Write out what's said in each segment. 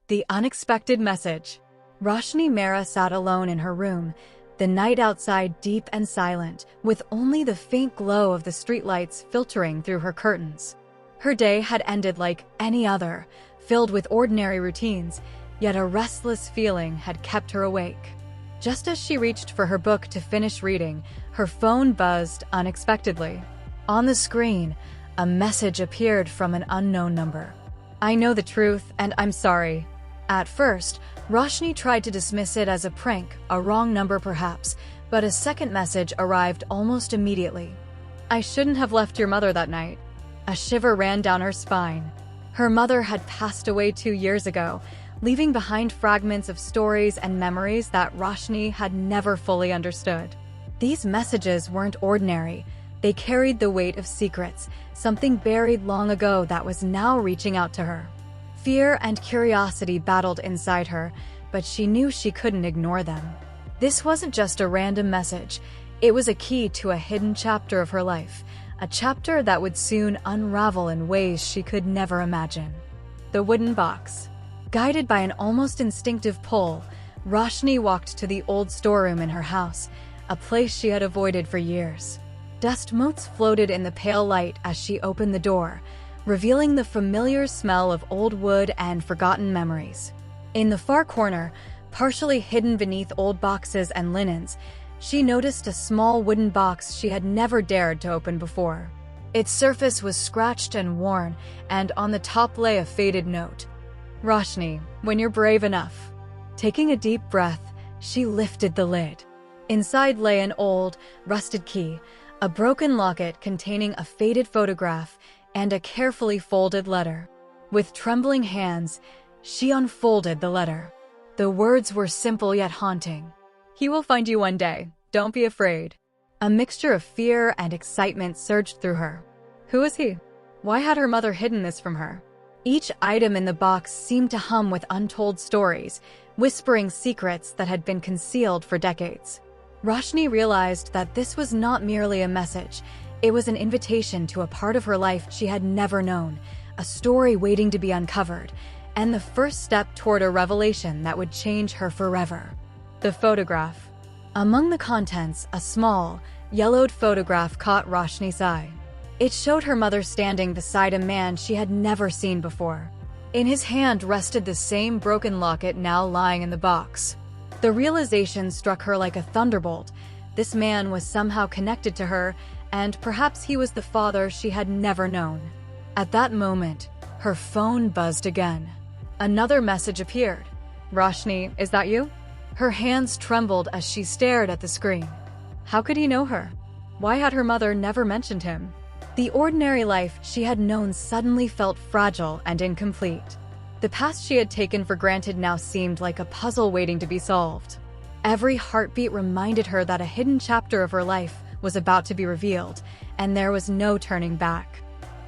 The unexpected message. Roshni Mehra sat alone in her room, the night outside deep and silent, with only the faint glow of the streetlights filtering through her curtains. Her day had ended like any other, filled with ordinary routines, yet a restless feeling had kept her awake. Just as she reached for her book to finish reading, her phone buzzed unexpectedly. On the screen, a message appeared from an unknown number. "I know the truth, and I'm sorry." At first, Roshni tried to dismiss it as a prank, a wrong number perhaps, but a second message arrived almost immediately. "I shouldn't have left your mother that night." A shiver ran down her spine. Her mother had passed away 2 years ago, leaving behind fragments of stories and memories that Roshni had never fully understood. These messages weren't ordinary. They carried the weight of secrets, something buried long ago that was now reaching out to her. Fear and curiosity battled inside her, but she knew she couldn't ignore them. This wasn't just a random message. It was a key to a hidden chapter of her life, a chapter that would soon unravel in ways she could never imagine. The wooden box. Guided by an almost instinctive pull, Roshni walked to the old storeroom in her house, a place she had avoided for years. Dust motes floated in the pale light as she opened the door, revealing the familiar smell of old wood and forgotten memories. In the far corner, partially hidden beneath old boxes and linens, she noticed a small wooden box she had never dared to open before. Its surface was scratched and worn, and on the top lay a faded note. "Roshni, when you're brave enough." Taking a deep breath, she lifted the lid. Inside lay an old, rusted key, a broken locket containing a faded photograph, and a carefully folded letter. With trembling hands, she unfolded the letter. The words were simple yet haunting. "He will find you one day. Don't be afraid." A mixture of fear and excitement surged through her. Who was he? Why had her mother hidden this from her? Each item in the box seemed to hum with untold stories, whispering secrets that had been concealed for decades. Roshni realized that this was not merely a message. It was an invitation to a part of her life she had never known, a story waiting to be uncovered, and the first step toward a revelation that would change her forever. The photograph. Among the contents, a small, yellowed photograph caught Roshni's eye. It showed her mother standing beside a man she had never seen before. In his hand rested the same broken locket now lying in the box. The realization struck her like a thunderbolt. This man was somehow connected to her, and perhaps he was the father she had never known. At that moment, her phone buzzed again. Another message appeared. "Roshni, is that you?" Her hands trembled as she stared at the screen. How could he know her? Why had her mother never mentioned him? The ordinary life she had known suddenly felt fragile and incomplete. The past she had taken for granted now seemed like a puzzle waiting to be solved. Every heartbeat reminded her that a hidden chapter of her life was about to be revealed, and there was no turning back.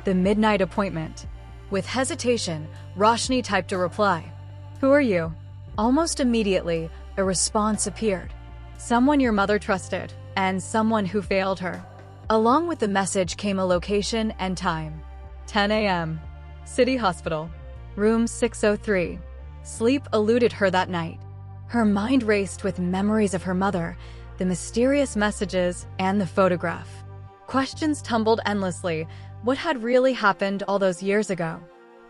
The midnight appointment. With hesitation, Roshni typed a reply. "Who are you?" Almost immediately, a response appeared. "Someone your mother trusted, and someone who failed her." Along with the message came a location and time. 10 a.m. City Hospital. Room 603. Sleep eluded her that night. Her mind raced with memories of her mother, the mysterious messages, and the photograph. Questions tumbled endlessly. What had really happened all those years ago?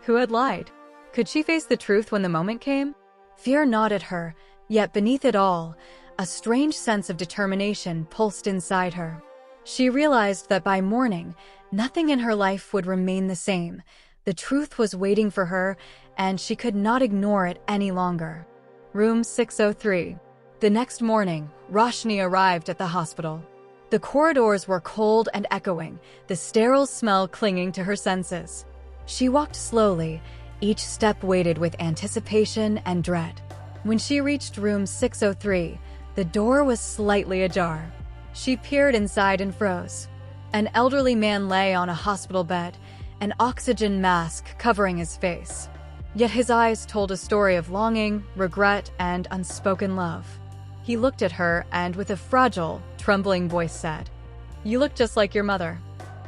Who had lied? Could she face the truth when the moment came? Fear gnawed at her, yet beneath it all, a strange sense of determination pulsed inside her. She realized that by morning, nothing in her life would remain the same. The truth was waiting for her, and she could not ignore it any longer. Room 603. The next morning, Roshni arrived at the hospital. The corridors were cold and echoing, the sterile smell clinging to her senses. She walked slowly, each step weighted with anticipation and dread. When she reached room 603, the door was slightly ajar. She peered inside and froze. An elderly man lay on a hospital bed, an oxygen mask covering his face. Yet his eyes told a story of longing, regret, and unspoken love. He looked at her and, with a fragile, trembling voice said, "You look just like your mother.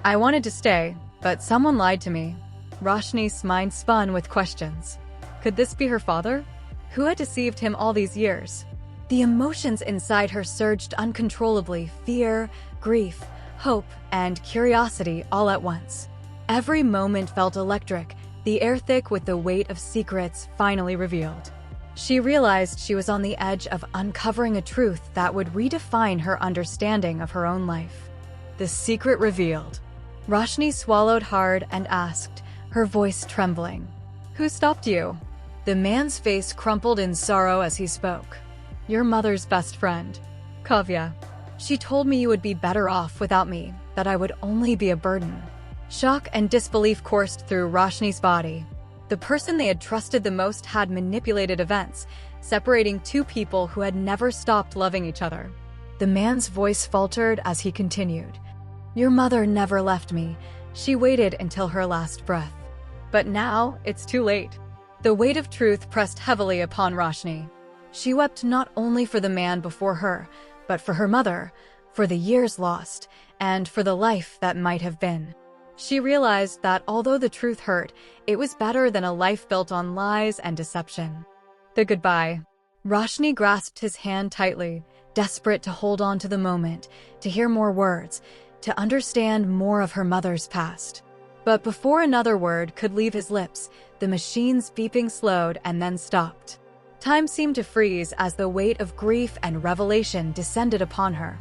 I wanted to stay, but someone lied to me." Roshni's mind spun with questions. Could this be her father? Who had deceived him all these years? The emotions inside her surged uncontrollably: fear, grief, hope, and curiosity all at once. Every moment felt electric, the air thick with the weight of secrets finally revealed. She realized she was on the edge of uncovering a truth that would redefine her understanding of her own life. The secret revealed. Roshni swallowed hard and asked, her voice trembling, "Who stopped you?" The man's face crumpled in sorrow as he spoke. "Your mother's best friend, Kavya. She told me you would be better off without me, that I would only be a burden." Shock and disbelief coursed through Roshni's body. The person they had trusted the most had manipulated events, separating two people who had never stopped loving each other. The man's voice faltered as he continued. "Your mother never left me. She waited until her last breath. But now it's too late." The weight of truth pressed heavily upon Roshni. She wept not only for the man before her, but for her mother, for the years lost, and for the life that might have been. She realized that although the truth hurt, it was better than a life built on lies and deception. The goodbye. Roshni grasped his hand tightly, desperate to hold on to the moment, to hear more words, to understand more of her mother's past. But before another word could leave his lips, the machine's beeping slowed and then stopped. Time seemed to freeze as the weight of grief and revelation descended upon her.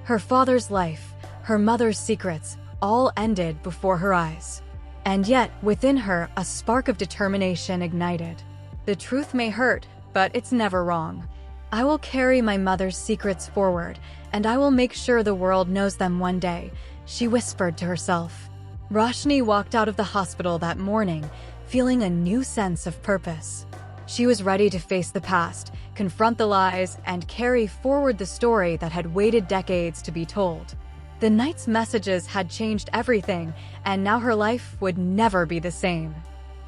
Her father's life, her mother's secrets, all ended before her eyes. And yet, within her, a spark of determination ignited. The truth may hurt, but it's never wrong. I will carry my mother's secrets forward, and I will make sure the world knows them one day, she whispered to herself. Roshni walked out of the hospital that morning, feeling a new sense of purpose. She was ready to face the past, confront the lies, and carry forward the story that had waited decades to be told. The night's messages had changed everything, and now her life would never be the same.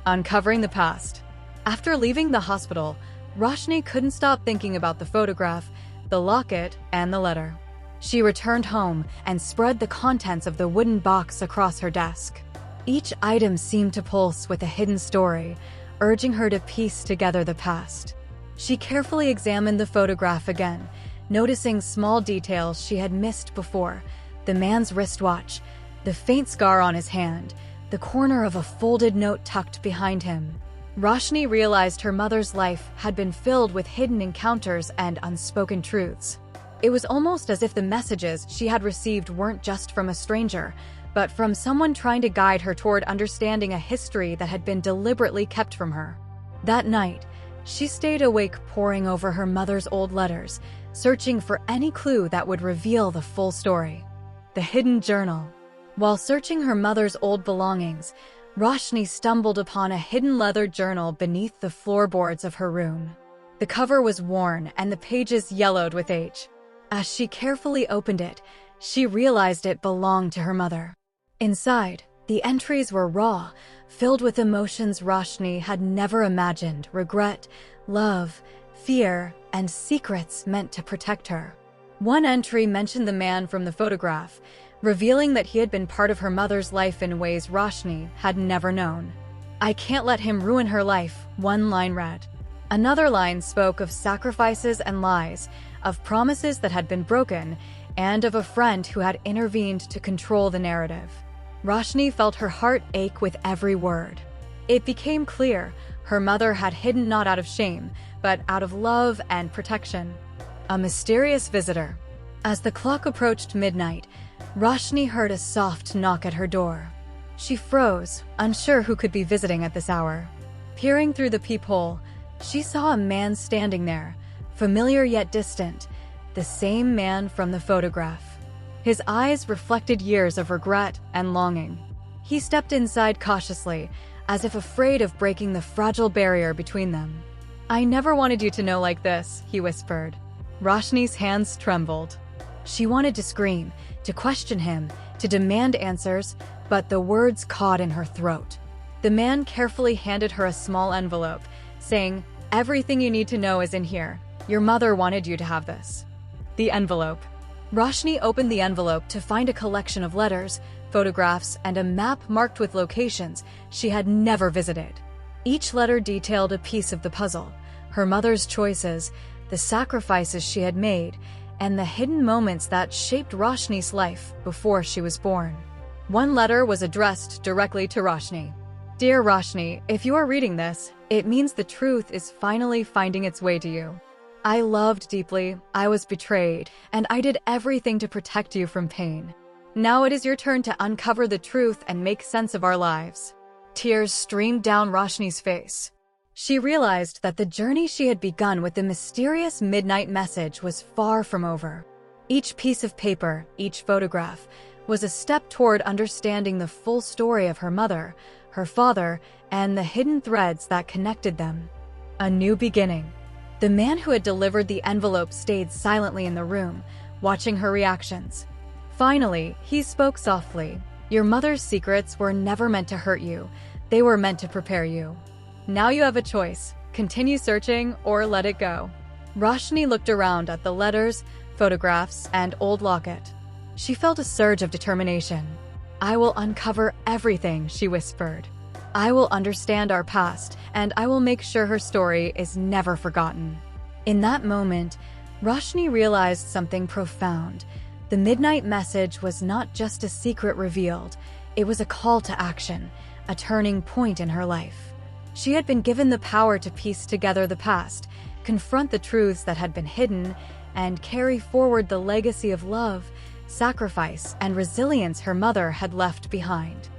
Uncovering the past. After leaving the hospital, Roshni couldn't stop thinking about the photograph, the locket, and the letter. She returned home and spread the contents of the wooden box across her desk. Each item seemed to pulse with a hidden story, urging her to piece together the past. She carefully examined the photograph again, noticing small details she had missed before: the man's wristwatch, the faint scar on his hand, the corner of a folded note tucked behind him. Roshni realized her mother's life had been filled with hidden encounters and unspoken truths. It was almost as if the messages she had received weren't just from a stranger, but from someone trying to guide her toward understanding a history that had been deliberately kept from her. That night, she stayed awake poring over her mother's old letters, searching for any clue that would reveal the full story. The hidden journal. While searching her mother's old belongings, Roshni stumbled upon a hidden leather journal beneath the floorboards of her room. The cover was worn and the pages yellowed with age. As she carefully opened it, she realized it belonged to her mother. Inside, the entries were raw, filled with emotions Roshni had never imagined: regret, love, fear, and secrets meant to protect her. One entry mentioned the man from the photograph, revealing that he had been part of her mother's life in ways Roshni had never known. "I can't let him ruin her life," one line read. Another line spoke of sacrifices and lies, of promises that had been broken, and of a friend who had intervened to control the narrative. Roshni felt her heart ache with every word. It became clear her mother had hidden not out of shame, but out of love and protection. A mysterious visitor. As the clock approached midnight, Roshni heard a soft knock at her door. She froze, unsure who could be visiting at this hour. Peering through the peephole, she saw a man standing there, familiar yet distant, the same man from the photograph. His eyes reflected years of regret and longing. He stepped inside cautiously, as if afraid of breaking the fragile barrier between them. "I never wanted you to know like this," he whispered. Roshni's hands trembled. She wanted to scream, to question him, to demand answers, but the words caught in her throat. The man carefully handed her a small envelope, saying, "Everything you need to know is in here. Your mother wanted you to have this." The envelope. Roshni opened the envelope to find a collection of letters, photographs, and a map marked with locations she had never visited. Each letter detailed a piece of the puzzle: her mother's choices, the sacrifices she had made, and the hidden moments that shaped Roshni's life before she was born. One letter was addressed directly to Roshni. "Dear Roshni, if you are reading this, it means the truth is finally finding its way to you. I loved deeply, I was betrayed, and I did everything to protect you from pain. Now it is your turn to uncover the truth and make sense of our lives." Tears streamed down Roshni's face. She realized that the journey she had begun with the mysterious midnight message was far from over. Each piece of paper, each photograph, was a step toward understanding the full story of her mother, her father, and the hidden threads that connected them. A new beginning. The man who had delivered the envelope stayed silently in the room, watching her reactions. Finally, he spoke softly. "Your mother's secrets were never meant to hurt you. They were meant to prepare you. Now you have a choice: continue searching or let it go." Roshni looked around at the letters, photographs, and old locket. She felt a surge of determination. "I will uncover everything," she whispered. "I will understand our past, and I will make sure her story is never forgotten." In that moment, Roshni realized something profound. The midnight message was not just a secret revealed, it was a call to action, a turning point in her life. She had been given the power to piece together the past, confront the truths that had been hidden, and carry forward the legacy of love, sacrifice, and resilience her mother had left behind.